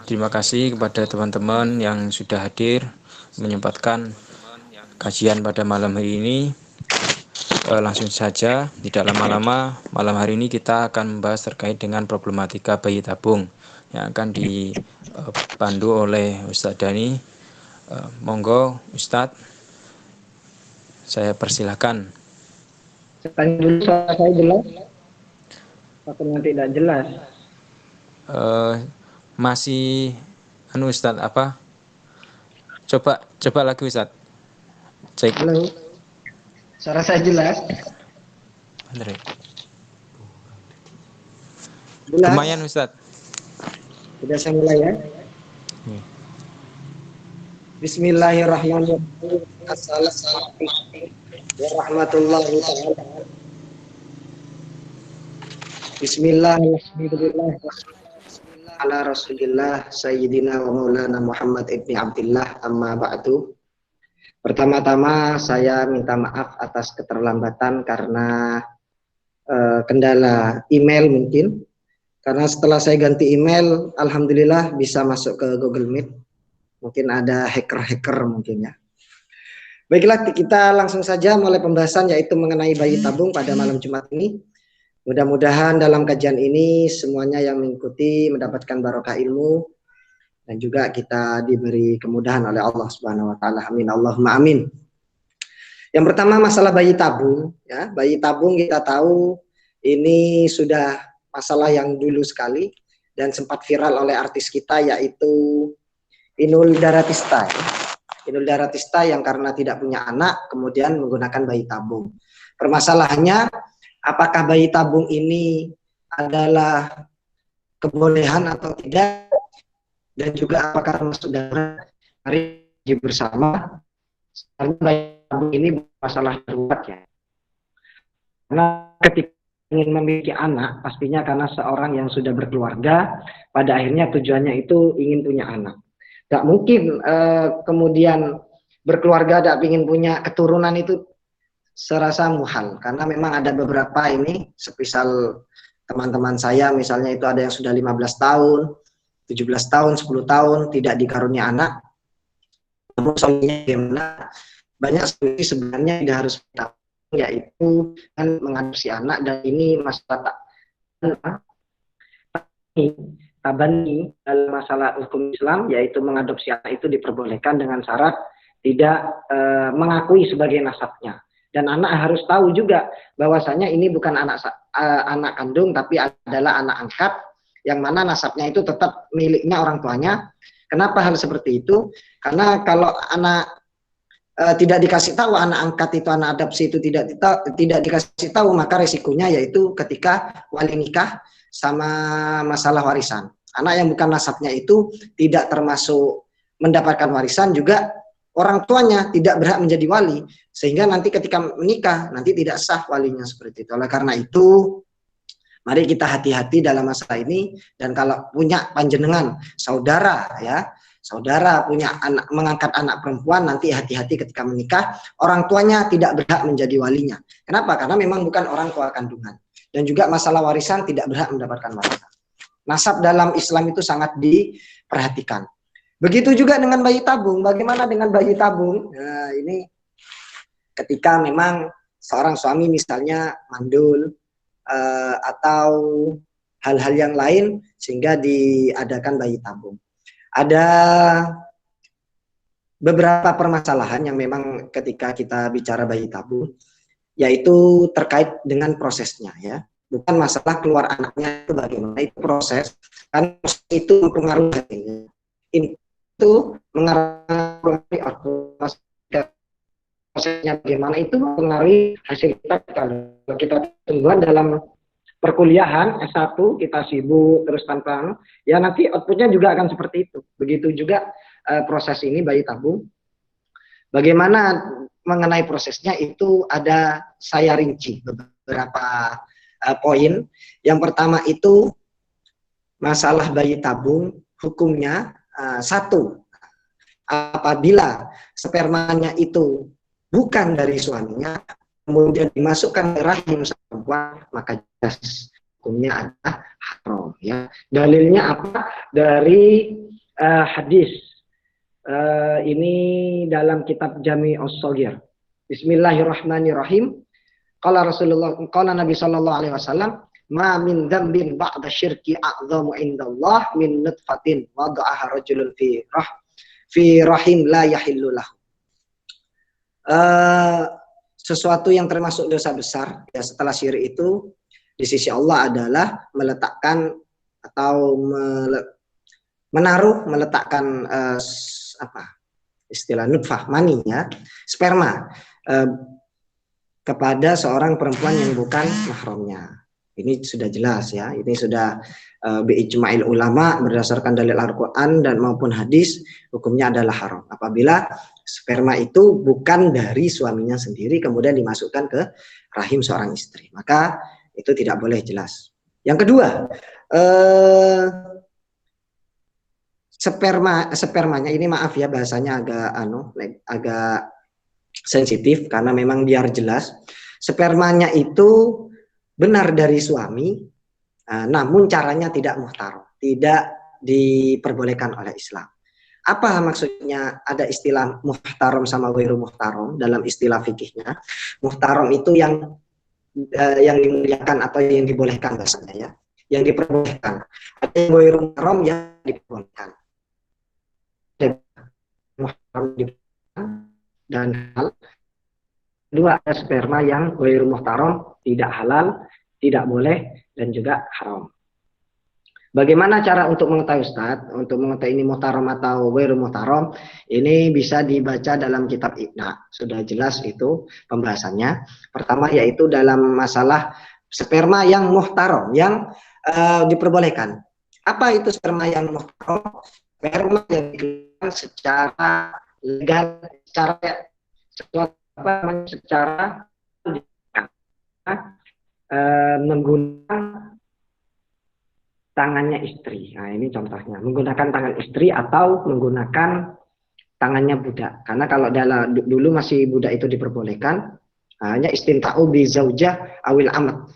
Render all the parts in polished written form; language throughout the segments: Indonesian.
Terima kasih kepada teman-teman yang sudah hadir menyempatkan kajian pada malam hari ini. Langsung saja, tidak lama-lama, malam hari ini kita akan membahas terkait dengan problematika bayi tabung yang akan dipandu oleh Ustadz Dani. Monggo Ustadz, saya persilahkan. Saya tanya dulu, suara saya jelas atau tidak jelas? Masih Ustadz apa? Coba lagi Ustadz. Cek. Halo, suara saya jelas? Jelas? Lumayan Ustadz. Sudah saya mulai ya. Bismillahirrahmanirrahim. Assalamualaikum warahmatullahi wabarakatuh. Bismillahirrahmanirrahim. Ala Rasulillah Sayyidina wa Maulana Muhammad ibni Abdillah, amma ba'du. Pertama-tama saya minta maaf atas keterlambatan karena kendala email mungkin. Karena setelah saya ganti email, alhamdulillah bisa masuk ke Google Meet. Mungkin ada hacker-hacker mungkin ya. Baiklah, kita langsung saja mulai pembahasan yaitu mengenai bayi tabung pada malam Jumat ini. Mudah-mudahan dalam kajian ini semuanya yang mengikuti mendapatkan barokah ilmu dan juga kita diberi kemudahan oleh Allah Subhanahu wa taala. Amin Allahumma amin. Yang pertama masalah bayi tabung ya. Bayi tabung kita tahu ini sudah masalah yang dulu sekali dan sempat viral oleh artis kita yaitu Inul Daratista. Inul Daratista yang karena tidak punya anak kemudian menggunakan bayi tabung. Permasalahannya apakah bayi tabung ini adalah kebolehan atau tidak, dan juga apakah termasuk dalam hari bersama. Karena bayi tabung ini masalah darurat ya. Karena ketika ingin memiliki anak pastinya karena seorang yang sudah berkeluarga pada akhirnya tujuannya itu ingin punya anak. Gak mungkin kemudian berkeluarga tidak ingin punya keturunan itu serasa muhal, karena memang ada beberapa ini, semisal teman-teman saya misalnya itu ada yang sudah 15 tahun, 17 tahun, 10 tahun tidak dikarunia anak. Namun solusinya bagaimana? Banyak solusi sebenarnya tidak harus kita, yaitu kan mengadopsi anak, dan ini masalah tabani dalam masalah hukum Islam, yaitu mengadopsi anak itu diperbolehkan dengan syarat tidak mengakui sebagai nasabnya, dan anak harus tahu juga bahwasanya ini bukan anak kandung tapi adalah anak angkat yang mana nasabnya itu tetap miliknya orang tuanya. Kenapa hal seperti itu? Karena kalau anak tidak dikasih tahu, anak angkat itu, anak adopsi itu tidak dikasih tahu, maka resikonya yaitu ketika wali nikah sama masalah warisan. Anak yang bukan nasabnya itu tidak termasuk mendapatkan warisan, juga orang tuanya tidak berhak menjadi wali, sehingga nanti ketika menikah nanti tidak sah walinya seperti itu. Oleh karena itu, mari kita hati-hati dalam masalah ini. Dan kalau punya panjenengan saudara ya, saudara punya anak, mengangkat anak perempuan, nanti hati-hati ketika menikah, orang tuanya tidak berhak menjadi walinya. Kenapa? Karena memang bukan orang tua kandungan. Dan juga masalah warisan, tidak berhak mendapatkan warisan. Nasab dalam Islam itu sangat diperhatikan. Begitu juga dengan bayi tabung. Bagaimana dengan bayi tabung? Nah, ini ketika memang seorang suami misalnya mandul atau hal-hal yang lain sehingga diadakan bayi tabung. Ada beberapa permasalahan yang memang ketika kita bicara bayi tabung, yaitu terkait dengan prosesnya ya. Bukan masalah keluar anaknya itu bagaimana, itu proses, kan itu mempengaruhi itu mengaruhi prosesnya bagaimana, itu mempengaruhi hasil kita. Kalau kita tumbuhan dalam perkuliahan S1 kita sibuk terus tanpa ya, nanti outputnya juga akan seperti itu. Begitu juga proses ini bayi tabung. Bagaimana mengenai prosesnya itu ada saya rinci beberapa poin. Yang pertama itu masalah bayi tabung, hukumnya satu, apabila spermanya itu bukan dari suaminya kemudian dimasukkan ke rahim perempuan, maka jelas hukumnya adalah haram. Ya, dalilnya apa? Dari hadis. Ini dalam kitab Jami'us Shaghir. Bismillahirrahmanirrahim. Qala Nabi sallallahu alaihi wasallam, ma min dzambin ba'da syirki a'dhamu indallah min nutfatin wada'aha rajulun fi rahim la yahillu lahu. Sesuatu yang termasuk dosa besar ya setelah syirik itu di sisi Allah adalah meletakkan atau meletakkan istilah nutfah, mani ya, sperma kepada seorang perempuan yang bukan mahramnya. Ini sudah jelas ya, ini sudah bi'ijma'il ulama berdasarkan dalil Al-Quran dan maupun hadis, hukumnya adalah haram apabila sperma itu bukan dari suaminya sendiri kemudian dimasukkan ke rahim seorang istri, maka itu tidak boleh, jelas. Yang kedua, spermanya ini, maaf ya bahasanya agak sensitif karena memang biar jelas, spermanya itu benar dari suami, namun caranya tidak muhtaram, tidak diperbolehkan oleh Islam. Apa maksudnya ada istilah muhtaram sama ghairu muhtaram dalam istilah fikihnya? Muhtaram itu yang dimuliakan atau yang dibolehkan bahasanya ya, yang diperbolehkan. Ada yang ghairu muhtaram yang diperbolehkan. Muhtaram dan hal. Kedua, ada sperma yang ghairu muhtaram, tidak halal, tidak boleh, dan juga haram. Bagaimana cara untuk mengetahui, Ustaz? Untuk mengetahui ini muhtaram atau ghairu muhtaram, ini bisa dibaca dalam kitab Iqna. Sudah jelas itu pembahasannya. Pertama yaitu dalam masalah sperma yang muhtaram, yang diperbolehkan. Apa itu sperma yang muhtaram? Sperma yang dikeluarkan secara legal, secara menggunakan tangannya istri. Nah, ini contohnya, menggunakan tangan istri atau menggunakan tangannya budak. Karena kalau dulu masih budak itu diperbolehkan, hanya istimta'u bi zaujah awil amat.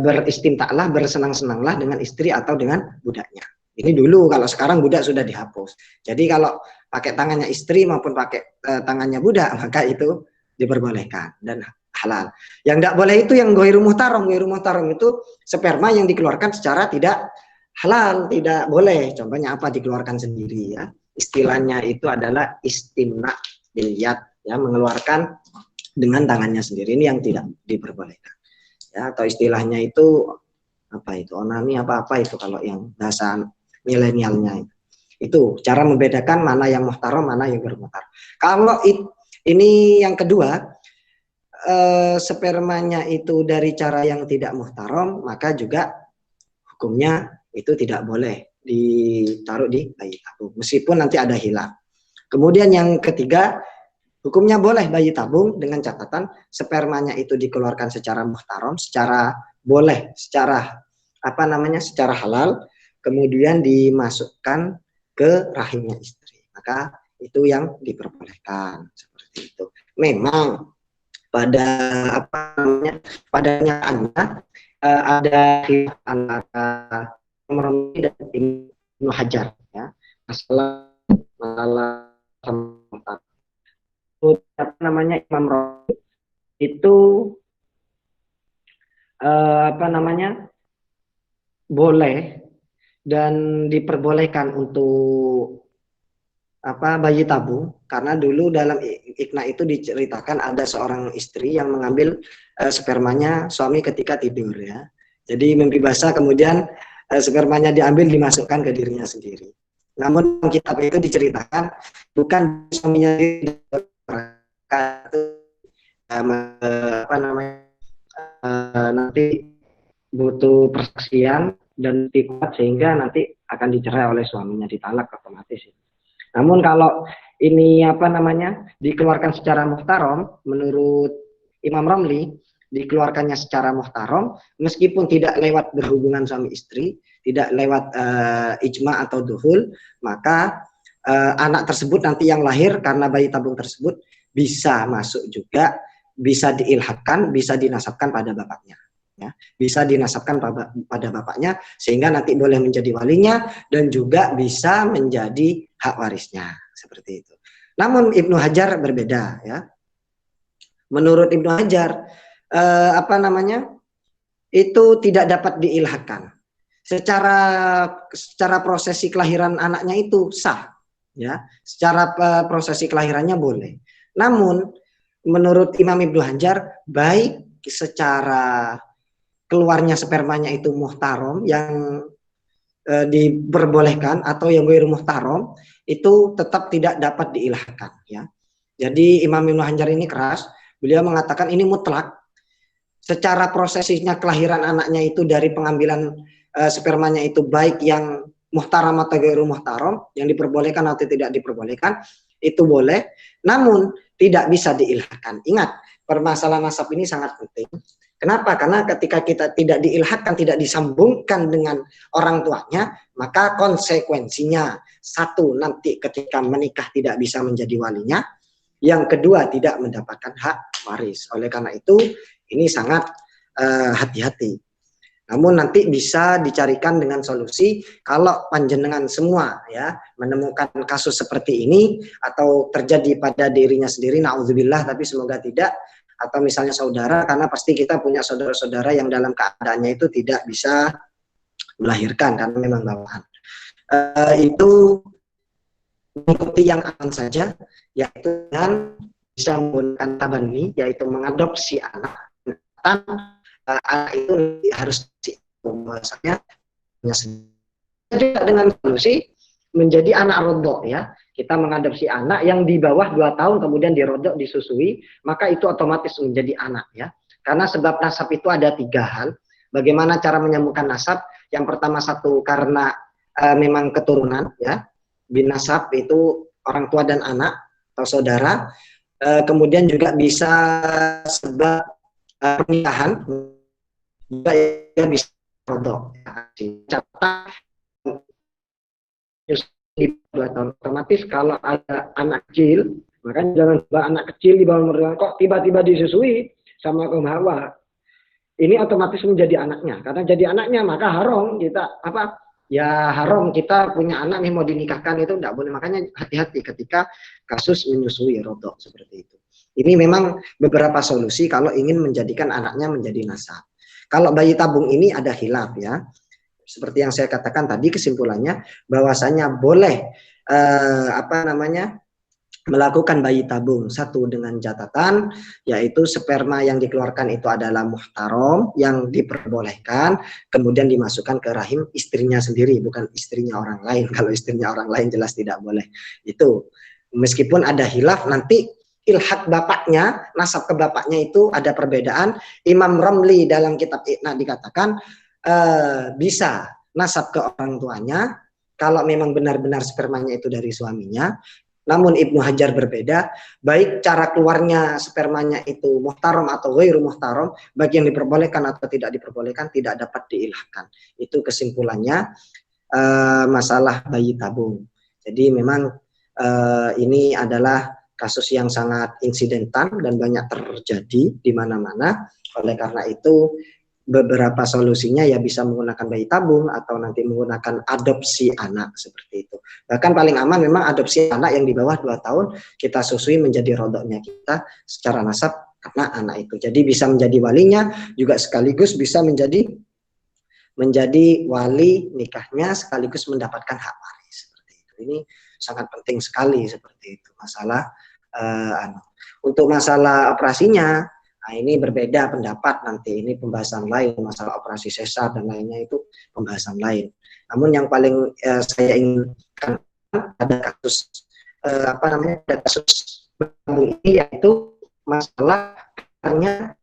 Beristimtaklah, bersenang-senanglah dengan istri atau dengan budaknya. Ini dulu, kalau sekarang budak sudah dihapus. Jadi kalau pakai tangannya istri maupun pakai tangannya budak, maka itu diperbolehkan dan halal. Yang tidak boleh itu yang ghairu muhtaram. Ghairu muhtaram itu sperma yang dikeluarkan secara tidak halal, tidak boleh. Contohnya apa? Dikeluarkan sendiri ya. Istilahnya itu adalah istimna bil yad ya, mengeluarkan dengan tangannya sendiri. Ini yang tidak diperbolehkan. Ya, atau istilahnya itu apa itu? Onani apa-apa itu kalau yang bahasa milenialnya itu. Itu cara membedakan mana yang muhtaram, mana yang ghairu muhtaram. Kalau ini yang kedua, spermanya itu dari cara yang tidak muhtaram, maka juga hukumnya itu tidak boleh ditaruh di bayi tabung, meskipun nanti ada hilaf. Kemudian yang ketiga, hukumnya boleh bayi tabung dengan catatan spermanya itu dikeluarkan secara muhtaram, secara boleh, secara secara halal, kemudian dimasukkan ke rahimnya istri. Maka itu yang diperbolehkan seperti itu. Memang pada pada kenyataannya ada antara Imam dan Ibnu Hajar ya, masalah Imam Rawi itu boleh dan diperbolehkan untuk bayi tabung, karena dulu dalam Iqna itu diceritakan ada seorang istri yang mengambil spermanya suami ketika tidur ya. Jadi mimpi basah, kemudian spermanya diambil dimasukkan ke dirinya sendiri. Namun kitab itu diceritakan bukan suaminya nanti butuh persaksian dan kuat sehingga nanti akan dicerai oleh suaminya, ditalak otomatis. Namun kalau ini dikeluarkan secara muhtaram, menurut Imam Ramli dikeluarkannya secara muhtaram meskipun tidak lewat berhubungan suami istri, tidak lewat ijma atau duhul, maka anak tersebut nanti yang lahir karena bayi tabung tersebut bisa masuk juga, bisa diilhaqkan, bisa dinasabkan pada bapaknya. ya, bisa dinasabkan pada bapaknya sehingga nanti boleh menjadi walinya dan juga bisa menjadi hak warisnya seperti itu. Namun Ibnu Hajar berbeda ya. Menurut Ibnu Hajar itu tidak dapat diilhaqkan. Secara prosesi kelahiran anaknya itu sah ya. Secara prosesi kelahirannya boleh. Namun menurut Imam Ibnu Hajar baik secara keluarnya spermanya itu muhtarom yang diperbolehkan atau yang ghairu muhtarom itu tetap tidak dapat diilhaqkan ya. Jadi Imam Ibnu Hajar ini keras, beliau mengatakan ini mutlak. Secara prosesinya kelahiran anaknya itu dari pengambilan spermanya itu baik yang muhtaram atau ghairu muhtaram, yang diperbolehkan atau tidak diperbolehkan, itu boleh, namun tidak bisa diilhaqkan. Ingat, permasalahan nasab ini sangat penting. Kenapa? Karena ketika kita tidak diilhaqkan, tidak disambungkan dengan orang tuanya, maka konsekuensinya satu, nanti ketika menikah tidak bisa menjadi walinya, yang kedua tidak mendapatkan hak waris. Oleh karena itu ini sangat hati-hati. Namun nanti bisa dicarikan dengan solusi kalau panjenengan semua ya menemukan kasus seperti ini atau terjadi pada dirinya sendiri, naudzubillah, tapi semoga tidak, atau misalnya saudara, karena pasti kita punya saudara-saudara yang dalam keadaannya itu tidak bisa melahirkan karena memang bawaan. Itu mengikuti yang aman saja, yaitu dengan bisa menggunakan tabani, yaitu mengadopsi anak. Anak itu harus bahwasanya juga dengan solusi menjadi anak rodok ya. Kita mengadopsi anak yang di bawah 2 tahun kemudian dirodok, disusui, maka itu otomatis menjadi anak ya. Karena sebab nasab itu ada 3 hal. Bagaimana cara menyambungkan nasab? Yang pertama satu karena memang keturunan ya. Binasab itu orang tua dan anak atau saudara. Kemudian juga bisa sebab pernikahan, juga ya bisa rodok. Catat 2 tahun otomatis kalau ada anak kecil, maka jangan bawa anak kecil di bawah umur, kok tiba-tiba disusui sama kaum Hawa. Ini otomatis menjadi anaknya. Karena jadi anaknya maka haram kita haram kita punya anak nih mau dinikahkan, itu tidak boleh. Makanya hati-hati ketika kasus menyusui rodok seperti itu. Ini memang beberapa solusi kalau ingin menjadikan anaknya menjadi nasab. Kalau bayi tabung ini ada khilaf ya. Seperti yang saya katakan tadi, kesimpulannya bahwasanya boleh melakukan bayi tabung satu dengan catatan, yaitu sperma yang dikeluarkan itu adalah muhtarom yang diperbolehkan, kemudian dimasukkan ke rahim istrinya sendiri, bukan istrinya orang lain. Kalau istrinya orang lain jelas tidak boleh. Itu meskipun ada khilaf nanti ilhaq bapaknya, nasab ke bapaknya itu ada perbedaan. Imam Ramli dalam kitab Iqna dikatakan bisa nasab ke orang tuanya kalau memang benar-benar spermanya itu dari suaminya. Namun Ibnu Hajar berbeda, baik cara keluarnya spermanya itu muhtaram atau ghairu muhtaram, bagi yang diperbolehkan atau tidak diperbolehkan tidak dapat diilhaqkan. Itu kesimpulannya masalah bayi tabung. Jadi memang ini adalah kasus yang sangat insidental dan banyak terjadi di mana-mana. Oleh karena itu beberapa solusinya ya bisa menggunakan bayi tabung atau nanti menggunakan adopsi anak seperti itu. Bahkan paling aman memang adopsi anak yang di bawah 2 tahun kita susui menjadi rodoknya kita secara nasab karena anak itu. Jadi bisa menjadi walinya juga sekaligus bisa menjadi wali nikahnya sekaligus mendapatkan hak waris seperti itu. Ini sangat penting sekali seperti itu masalah untuk masalah operasinya. Nah, ini berbeda pendapat nanti, ini pembahasan lain, masalah operasi sesar dan lainnya itu pembahasan lain. Namun yang paling saya inginkan ada kasus ada kasus baru ini, yaitu masalah karena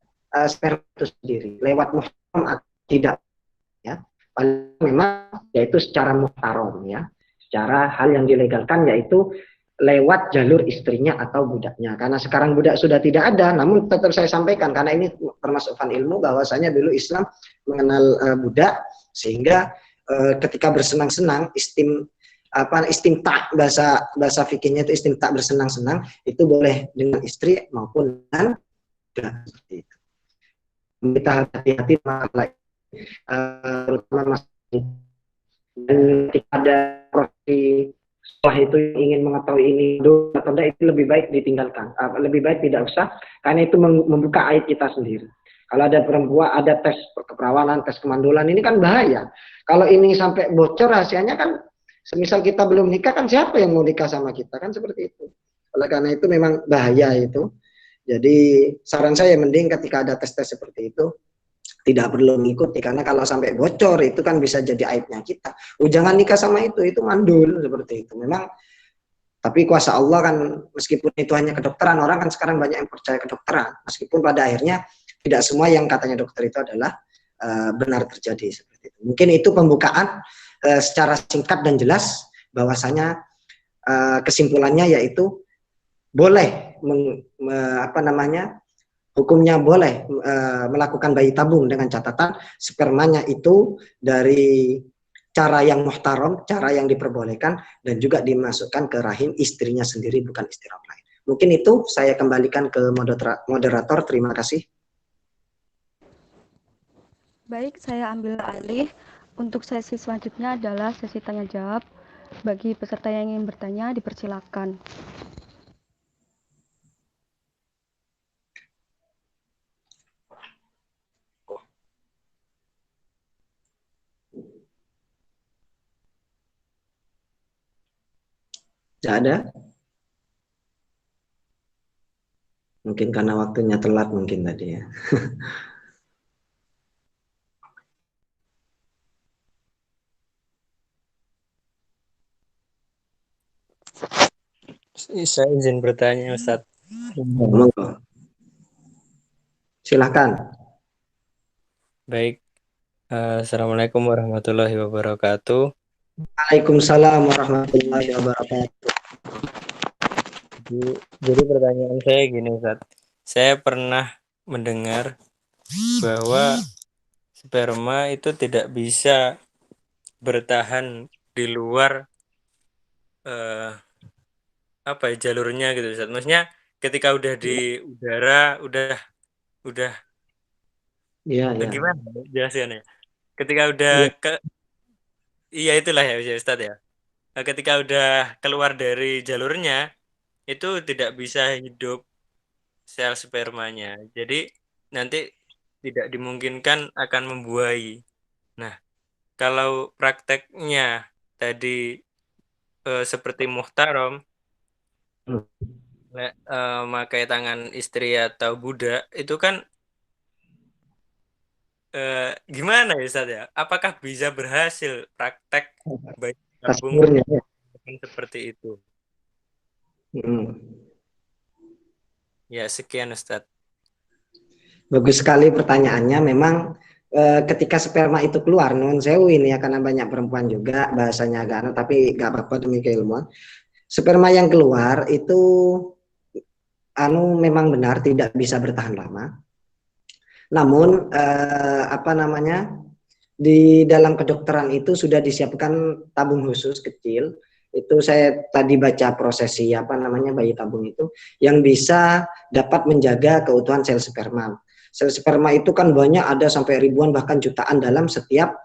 sperma itu sendiri lewat muhtaram atau tidak ya. Paling memang yaitu secara muhtaram ya, secara hal yang dilegalkan yaitu lewat jalur istrinya atau budaknya. Karena sekarang budak sudah tidak ada, namun tetap saya sampaikan karena ini termasuk fan ilmu bahwasanya dulu Islam mengenal budak, sehingga ketika bersenang-senang istimta, bahasa fikihnya itu istimta, bersenang-senang itu boleh dengan istri maupun dengan budak seperti itu. kita hati-hati masalah terutama masalah. Dan ketika ada proses setelah itu ingin mengetahui ini atau tidak, itu lebih baik ditinggalkan, lebih baik tidak usah, karena itu membuka aib kita sendiri. Kalau ada perempuan, ada tes keperawanan, tes kemandulan, ini kan bahaya. Kalau ini sampai bocor rahasianya kan, semisal kita belum nikah kan siapa yang mau nikah sama kita, kan seperti itu. Oleh karena itu memang bahaya itu. Jadi saran saya mending ketika ada tes-tes seperti itu tidak perlu mengikuti, karena kalau sampai bocor itu kan bisa jadi aibnya kita. Jangan nikah sama itu mandul seperti itu. Memang, tapi kuasa Allah kan, meskipun itu hanya kedokteran, orang kan sekarang banyak yang percaya kedokteran, meskipun pada akhirnya tidak semua yang katanya dokter itu adalah benar terjadi seperti itu. Mungkin itu pembukaan secara singkat dan jelas, bahwasanya kesimpulannya yaitu boleh hukumnya boleh melakukan bayi tabung dengan catatan spermanya itu dari cara yang muhtaram, cara yang diperbolehkan, dan juga dimasukkan ke rahim istrinya sendiri, bukan istri orang lain. Mungkin itu saya kembalikan ke moderator. Terima kasih. Baik, saya ambil alih. Untuk sesi selanjutnya adalah sesi tanya jawab. Bagi peserta yang ingin bertanya, dipersilakan. Tidak ada? Mungkin karena waktunya telat mungkin tadi ya. Saya izin bertanya, Ustaz. Silakan. Baik. Assalamualaikum warahmatullahi wabarakatuh. Waalaikumsalam warahmatullahi wabarakatuh. Jadi pertanyaan saya gini, Ustaz. Saya pernah mendengar bahwa sperma itu tidak bisa bertahan di luar jalurnya gitu, Ustaz. Maksudnya ketika udah di udara, udah Iya, iya. gimana jelasinnya? Ketika udah iya itulah ya Ustaz ya. Ketika udah keluar dari jalurnya, itu tidak bisa hidup sel spermanya. Jadi nanti tidak dimungkinkan akan membuahi. Nah, kalau prakteknya tadi seperti muhtaram, pakai tangan istri atau budak, itu kan gimana ya Ustaz ya? Apakah bisa berhasil praktek bayi tabung seperti itu? Ya, sekian Ustaz. Bagus sekali pertanyaannya. Memang ketika sperma itu keluar, non sewu ini ya, karena banyak perempuan juga bahasanya agak aneh, tapi nggak apa-apa demi keilmuan. Sperma yang keluar itu memang benar tidak bisa bertahan lama. Namun di dalam kedokteran itu sudah disiapkan tabung khusus kecil. Itu saya tadi baca prosesi bayi tabung itu yang bisa dapat menjaga keutuhan sel sperma. Sel sperma itu kan banyak, ada sampai ribuan bahkan jutaan dalam setiap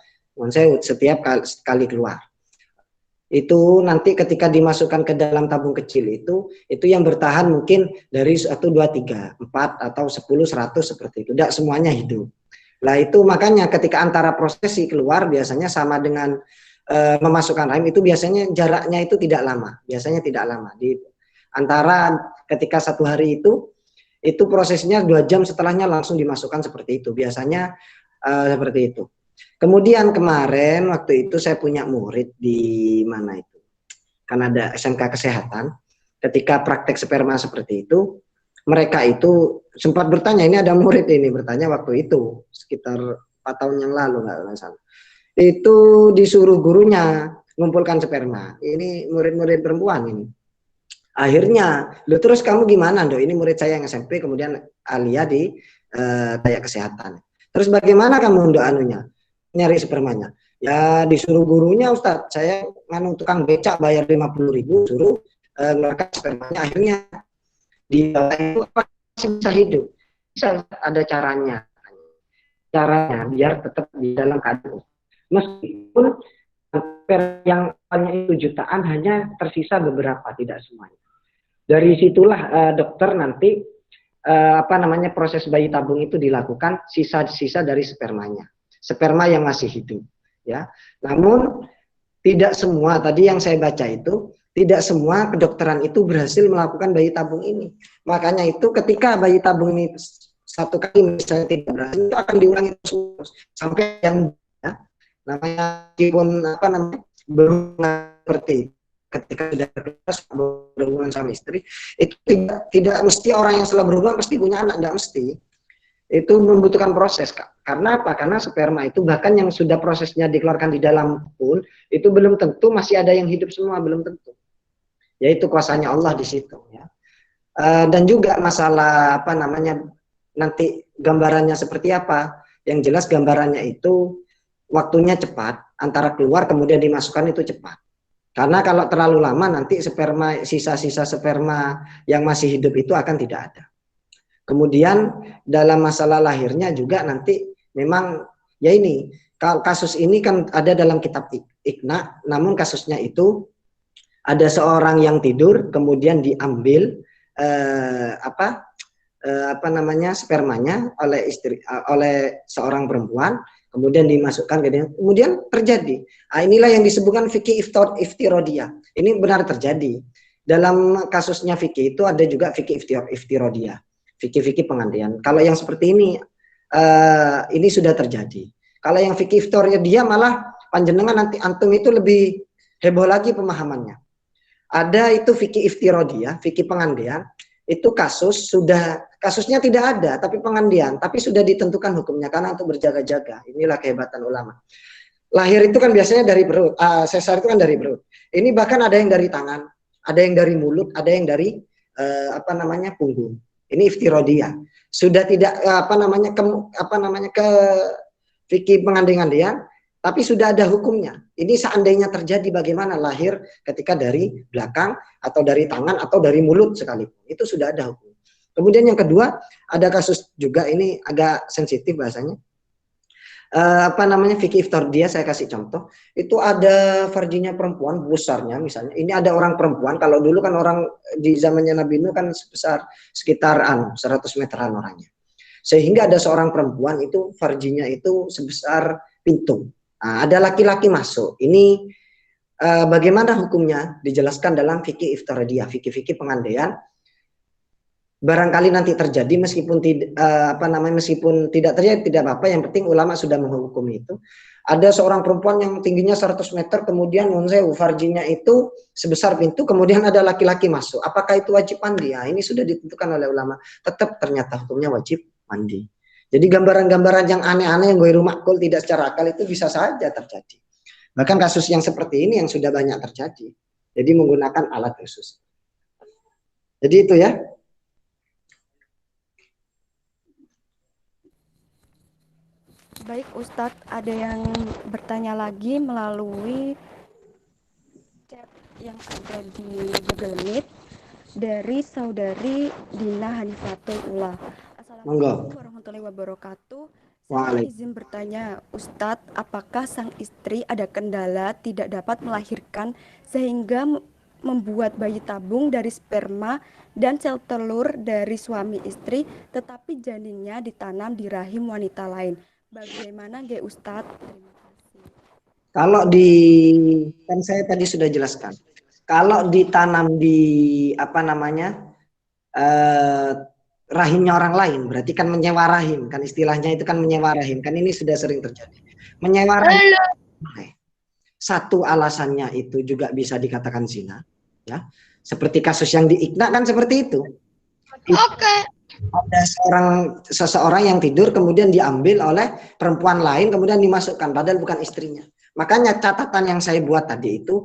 kali keluar. Itu nanti ketika dimasukkan ke dalam tabung kecil itu yang bertahan mungkin dari 1, 2, 3, 4 atau 10, 100 seperti itu. Tidak semuanya hidup. Nah itu makanya ketika antara prosesi keluar biasanya sama dengan memasukkan rahim, itu biasanya jaraknya itu tidak lama. Biasanya tidak lama. Di antara ketika 1 hari itu prosesnya 2 jam setelahnya langsung dimasukkan seperti itu. Biasanya seperti itu. Kemudian kemarin waktu itu saya punya murid di mana itu, Kanada, SMK Kesehatan. Ketika praktek sperma seperti itu, mereka itu sempat bertanya, ini ada murid ini bertanya waktu itu sekitar 4 tahun yang lalu nggak salah. Itu disuruh gurunya ngumpulkan sperma. Ini murid-murid perempuan ini. Akhirnya, terus kamu gimana, Dok? Ini murid saya yang SMP, kemudian Alia di kayak kesehatan. Terus bagaimana kamu untuk nyari spermanya? Ya disuruh gurunya, Ustadz, saya tukang becak bayar 50.000, suruh ngeluarkan spermanya. Akhirnya di bawah itu masih bisa hidup, bisa ada caranya. caranya biar tetap di dalam keadaan. Meskipun yang awalnya itu jutaan hanya tersisa beberapa, tidak semuanya. Dari situlah dokter nanti proses bayi tabung itu dilakukan, sisa-sisa dari spermanya, sperma yang masih hidup, ya. Namun tidak semua, tadi yang saya baca itu tidak semua kedokteran itu berhasil melakukan bayi tabung ini. Makanya itu ketika bayi tabung ini satu kali misalnya tidak berhasil, itu akan diulangi terus sampai yang ya, namanya meskipun berhubungan seperti ketika sudah berhubungan sama istri, itu tidak mesti orang yang setelah berhubungan pasti punya anak, tidak mesti. Itu membutuhkan proses, Kak. Karena apa? Karena sperma itu bahkan yang sudah prosesnya dikeluarkan di dalam pun itu belum tentu masih ada yang hidup semua, belum tentu. Yaitu kuasanya Allah di situ, ya. Dan juga masalah nanti gambarannya seperti apa? Yang jelas gambarannya itu waktunya cepat, antara keluar kemudian dimasukkan itu cepat. Karena kalau terlalu lama nanti sperma, sisa-sisa sperma yang masih hidup itu akan tidak ada. Kemudian dalam masalah lahirnya juga nanti memang ya ini, kasus ini kan ada dalam kitab Iqna, namun kasusnya itu ada seorang yang tidur kemudian diambil spermanya oleh seorang perempuan, kemudian dimasukkan ke dia, kemudian terjadi. Inilah yang disebutkan fikih iftirodiyah. Ini benar terjadi. Dalam kasusnya fikih itu ada juga fikih iftirodiyah, fikih pengandian. Kalau yang seperti ini sudah terjadi. Kalau yang fikih iftirodiyah malah panjenengan nanti antum itu lebih heboh lagi pemahamannya. Ada itu fikih iftirodiyah, fikih pengandian. Itu kasusnya tidak ada, tapi pengandian, tapi sudah ditentukan hukumnya karena untuk berjaga-jaga. Inilah kehebatan ulama. Lahir itu kan biasanya dari perut, sesar itu kan dari perut. Ini bahkan ada yang dari tangan, ada yang dari mulut, ada yang dari punggung. Ini iftirodiyah. Sudah tidak ke fikih pengandian, tapi sudah ada hukumnya. Ini seandainya terjadi bagaimana lahir ketika dari belakang atau dari tangan atau dari mulut sekalipun. Itu sudah ada hukum. Kemudian yang kedua, ada kasus juga ini agak sensitif bahasanya. Fikih iftirodiyah, saya kasih contoh. Itu ada farjinya perempuan besarnya misalnya. Ini ada orang perempuan, kalau dulu kan orang di zamannya Nabi Nuh kan sebesar sekitar 100 meteran orangnya. Sehingga ada seorang perempuan itu farjinya itu sebesar pintu. Nah, ada laki-laki masuk. Ini bagaimana hukumnya? Dijelaskan dalam fikih iftirodiyah, fikih pengandian. Barangkali nanti terjadi meskipun tidak terjadi tidak apa-apa, yang penting ulama sudah menghukum itu. Ada seorang perempuan yang tingginya 100 meter kemudian farjinya itu sebesar pintu, kemudian ada laki-laki masuk. Apakah itu wajib mandi? Ya, ini sudah ditentukan oleh ulama. Tetap ternyata hukumnya wajib mandi. Jadi gambaran-gambaran yang aneh-aneh yang ghairu ma'qul, tidak secara akal itu bisa saja terjadi. Bahkan kasus yang seperti ini yang sudah banyak terjadi. Jadi menggunakan alat khusus. Jadi itu ya. Baik Ustadz, ada yang bertanya lagi melalui chat yang ada di Google Meet dari saudari Dina Hanifatul Ula. Assalamualaikum warahmatullahi wabarakatuh. Saya izin bertanya, Ustadz, apakah sang istri ada kendala tidak dapat melahirkan sehingga membuat bayi tabung dari sperma dan sel telur dari suami istri, tetapi janinnya ditanam di rahim wanita lain? Bagaimana Ustadz? Terima kasih. Kalau kan saya tadi sudah jelaskan. Kalau ditanam di rahimnya orang lain, berarti kan menyewa rahim, kan istilahnya itu kan menyewa rahim, kan ini sudah sering terjadi. Menyewa rahim. Satu alasannya itu juga bisa dikatakan zina, ya. Seperti kasus yang di Iqna kan seperti itu. Oke. Ada seseorang yang tidur kemudian diambil oleh perempuan lain kemudian dimasukkan padahal bukan istrinya. Makanya catatan yang saya buat tadi itu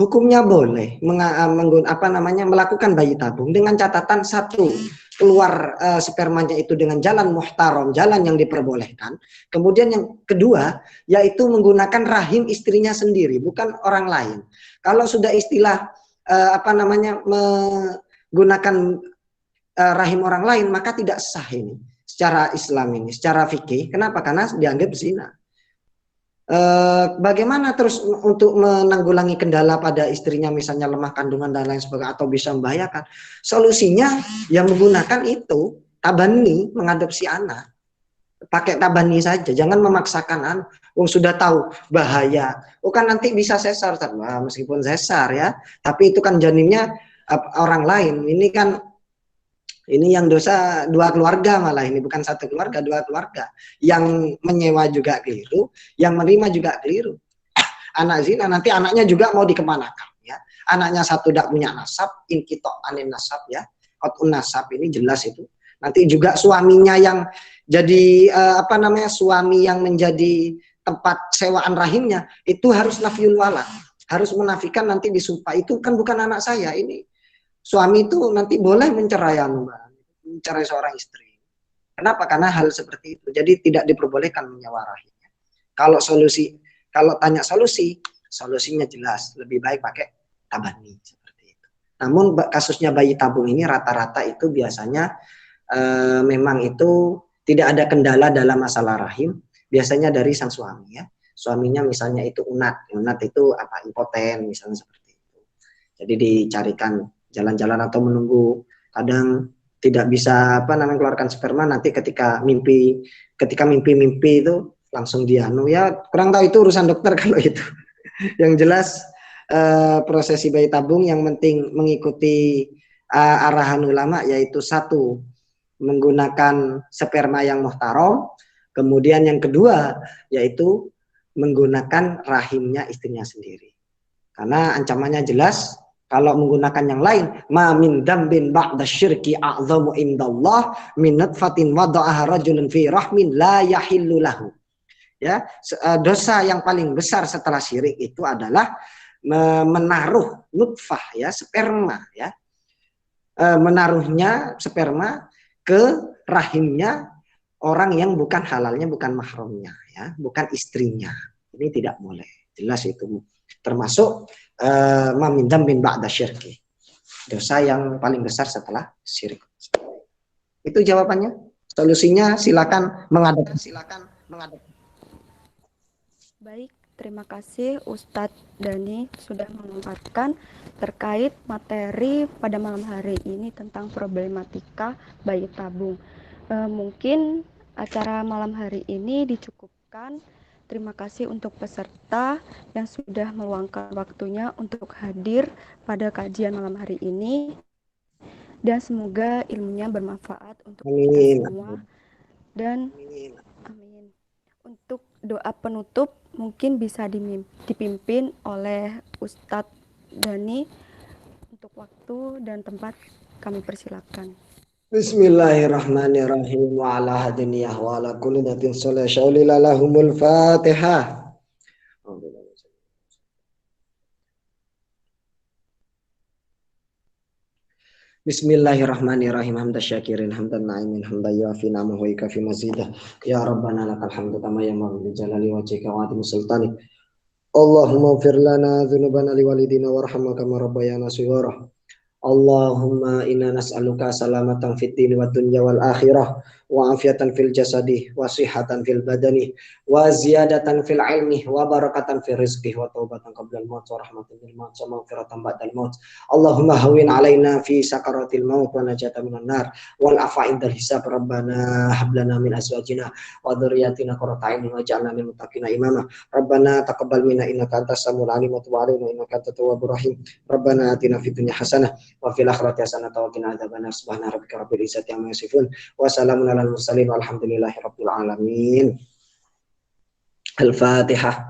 hukumnya boleh melakukan bayi tabung dengan catatan satu, keluar spermanya itu dengan jalan muhtaram, jalan yang diperbolehkan. Kemudian yang kedua yaitu menggunakan rahim istrinya sendiri, bukan orang lain. Kalau sudah istilah menggunakan rahim orang lain maka tidak sah ini. secara Islam ini, secara fikih. Kenapa? Karena dianggap zina. Bagaimana terus untuk menanggulangi kendala pada istrinya, misalnya lemah kandungan dan lain sebagainya, atau bisa membahayakan? Solusinya yang menggunakan itu tabani, mengadopsi anak. Pakai tabani saja, jangan memaksakan sudah tahu bahaya. Kan nanti bisa sesar, meskipun sesar ya, tapi itu kan janinnya orang lain. Ini yang dosa dua keluarga, malah ini bukan satu keluarga, dua keluarga. Yang menyewa juga keliru, yang menerima juga keliru. Anak zina nanti anaknya juga mau dikemanakan ya. Anaknya satu tidak punya nasab, inkitok anin nasab ya. Qat'un nasab ini jelas itu. Nanti juga suaminya yang jadi suami yang menjadi tempat sewaan rahimnya itu harus nafyul walad. Harus menafikan, nanti disumpah itu kan bukan anak saya, ini suami itu nanti boleh mencerai seorang istri. Kenapa? Karena hal seperti itu. Jadi tidak diperbolehkan menyewa rahimnya. Kalau tanya solusinya jelas, lebih baik pakai tabani seperti itu. Namun kasusnya bayi tabung ini rata-rata itu biasanya memang itu tidak ada kendala dalam masalah rahim, biasanya dari sang suami ya. Suaminya misalnya itu unat itu impoten misalnya seperti itu. Jadi dicarikan jalan-jalan atau menunggu, kadang tidak bisa keluarkan sperma, nanti ketika mimpi itu langsung kurang tahu, itu urusan dokter kalau itu. Yang jelas prosesi bayi tabung yang penting mengikuti arahan ulama, yaitu satu, menggunakan sperma yang muhtaram, kemudian yang kedua yaitu menggunakan rahimnya istrinya sendiri. Karena ancamannya jelas. Kalau menggunakan yang lain, ma min dambin ba'da syirki a'zamu indallah min nutfatin wada'aha rajulun fi rahmin la yahillu lahu. Ya, dosa yang paling besar setelah syirik itu adalah menaruh nutfah ya, sperma ya. Menaruhnya sperma ke rahimnya orang yang bukan halalnya, bukan mahramnya ya, bukan istrinya. Ini tidak boleh. Jelas itu termasuk mamindam bin ba'da syirki, dosa yang paling besar setelah syirik. Itu jawabannya. Solusinya silakan menghadap. Baik, terima kasih Ustadz Dani sudah menempatkan terkait materi pada malam hari ini tentang problematika bayi tabung. Mungkin acara malam hari ini dicukupkan. Terima kasih untuk peserta yang sudah meluangkan waktunya untuk hadir pada kajian malam hari ini. Dan semoga ilmunya bermanfaat untuk kita semua. Dan amin. Untuk doa penutup mungkin bisa dipimpin oleh Ustadz Dani. Untuk waktu dan tempat kami persilakan. Bismillahirrahmanirrahim. Wa ala hadiniyah wa ala kulli natin salih syaulila lahumul fatihah. Bismillahirrahmanirrahim. Hamdan syakirin, hamdan na'imin, hamdan yuafi na'amahu wa ikafi mazidah. Ya Rabbana lakal hamdu kama yanbaghi li jalali wajhika wa 'azimi sultanik. Allahumma ighfir lana dzunubana liwalidina warhamna kama rabbayana shighara. Allahumma inna nas'aluka salamatan fid dini wad dunya wal akhirah wa afiatan fil jasadi wa sihhatan fil badani wa ziyadatan fil ilmi wa barakatan fil rizqi wa taubatan qabla al maut wa rahmatan lil maut wa maghfiratan ba'dal maut. Allahumma hawwin alaina fi sakaratil maut wa najatan minan nar wal afa indal hisab. Rabbana hab lana min azwajina wa dhurriyyatina qurrata a'yun waj'alna lil muttaqina imama. Rabbana taqabbal minna innaka antas samiul alim wa tub 'alaina innaka antat tawwabur rahim. Rabbana atina fid dunya hasanah wa fil akhirati hasanatan wa qina adzabannar. Subhana rabbika rabbil izzati amma yasifun wa salamun alal mursalin walhamdulillahi rabbil alamin. Al-Fatihah.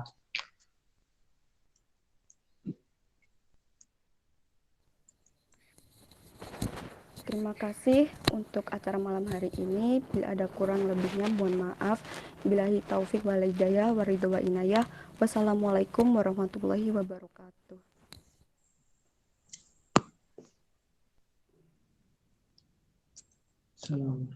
Terima kasih untuk acara malam hari ini. Bila ada kurang lebihnya mohon maaf. Billahi taufik wal hidayah wa ridha wa inayah. Wassalamualaikum warahmatullahi wabarakatuh. Salam.